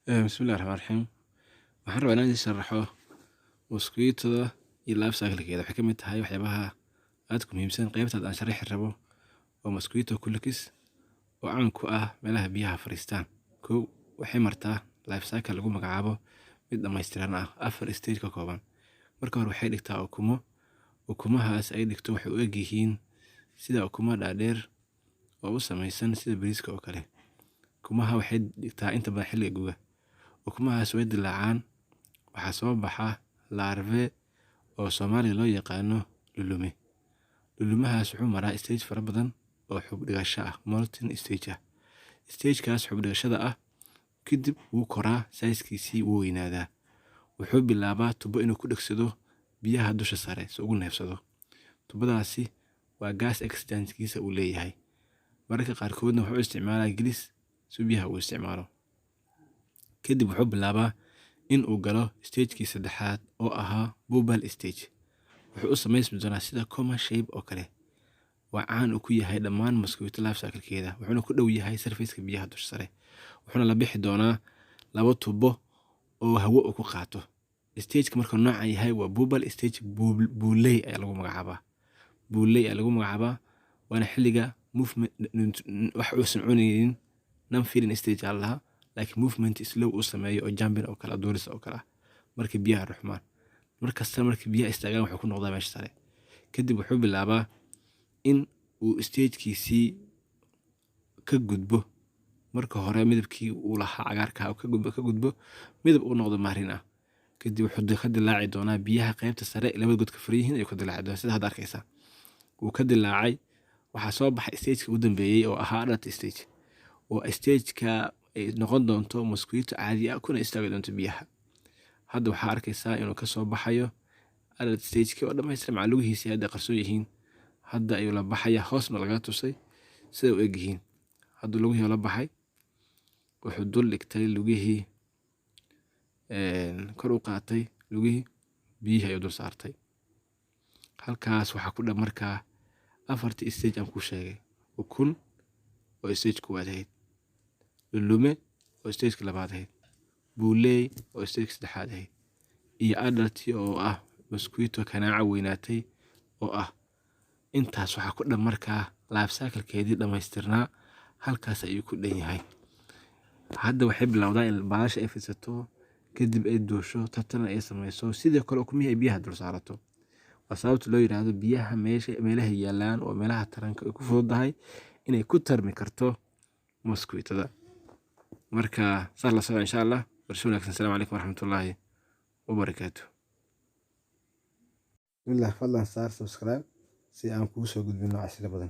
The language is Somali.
بسم الله الرحمن الرحيم. waxaan rabaa inaan idin sharaxo mosquitoda iyo life cycle-keeda. Waxay ka mid tahay waxyaabaha aadka muhiimsan. Qaybta aan sharaxi rabo waa mosquito collies oo caan ku ah meelaha biyaha fariistaan. Kow, waxay martaa life cycle lagu magacaabo mid dhammaystiran ah, 4 stage ka kooban. Marka hore waxay dhigtaa ukumo. Ukumahaas ay dhigto waxay u eg yihiin sida ukumo dhaadheer oo u samaysan sida bariiska oo kale. Ukumaha waxay dhigtaa inta badan xilliga guga. Ukumahaas way dilaacaan, waxaa soo baxa larvae oo Soomaaliya loo yaqaano lulume. Lulumahaas wuxuu maraa stage fara badan oo xub dhigasho ah, molting stage ah. Stagekaas xub dhigashada ah kadib wuu koraa, size-kiisii wuu weynaadaa. Wuxuu bilaabaa tubo inuu ku dhagsado biyaha dusha sare si ugu neefsado. Tubadaasi waa gas exchange-kiisa uu leeyahay. Mararka qaarkoodna wuxuu isticmaalaa gilis si biyaha uu isticmaalo. Kadib wuxuu bilaabaa in uu galo stage-kii saddexaad oo ahaa bubble stage. Wuxuu u samaysmi doonaa sida coma shape oo kale. Waa caan uu ku yahay dhammaan mosquito life cycle-keeda. Wuxuuna ku dhow yahay surface-ka biyaha dusha sare. Wuxuuna la bixi doonaa 2 tubo oo hawo uu ku qaato. Stage-ka markuu noocan yahay waa bubble stage. Buuley ayaa lagu magacaabaa. Buuley ayaa lagu magacaabaa. Waana xilliga movement wax uusan cunaynin non-feeding stage lahaa. laakiin movement slow uu sameeyo oo jumping oo kala dooris oo kala markii biyaha ruxmaan. Markasta markii biyaha istaagaan wuxuu ku noqdaa meesha sare. Kadib wuxuu bilaabaa in uu stage-kiisii ka gudbo. Marka hore midabkii uu lahaa cagaarka ka gudbo midab uu noqdo marin ah. Kadib wuxuu ka dilaaci doonaa biyaha qaybta sare labada god ka fariihin ayuu ka dilaaci doonaa sida hadda arkaysa. Wuu ka dilaacay. Waxaa soo baxay stage-ka ugu dambeeyay oo ahaa adult stage. oo stage-ka ay noqon doonto mosquito caadi ah kuna istaagi doonto biyaha. Hadda waxaa arkaysaa inuu ka soo baxayo adult stage-ka oo dhammaystiran macluuhiisa hadda qarsoon yihiin. Hadda ayuu la baxaya hoosna laga tusay sida u eg yihiin. Hadda lugihii la baxay wuxuu dul dhigtay lugihii kor u qaatay lugihii biyihii ayuu dul saartay. Halkaas waxaa ku dhab markaa 4 stage aan ku sheegay. Ukun oo stage koowaad ahayd, lulume oo stage labaad ahayd, buuley oo stage saddexaad ahayd, iyo adult oo ah mosquito kanaaca weynaatay oo ah. Intaas waxaa ku dhab markaa life cycle-keedii dhammaystirnaa. Halkaas ayuu ku dhan yahay. Hadda waxay bilowdaa in baalasha ay fidsato kadib ay doosho tartan ay samayso sidoo kale ukumihii ay biyaha dul saarato. Waa sababta loo yiraahdo biyaha meelaha yaalaan oo meelaha taranka ay ku fududahay inay ku tarmi karto mosquitoda. Marka saar la socdo insha Allah. Barshoonakan. Assalamu alaykum warahmatullahi wabarakatuh. Bismillah, fadlan saar subscribe si aan kugu soo gudbino casharro badan.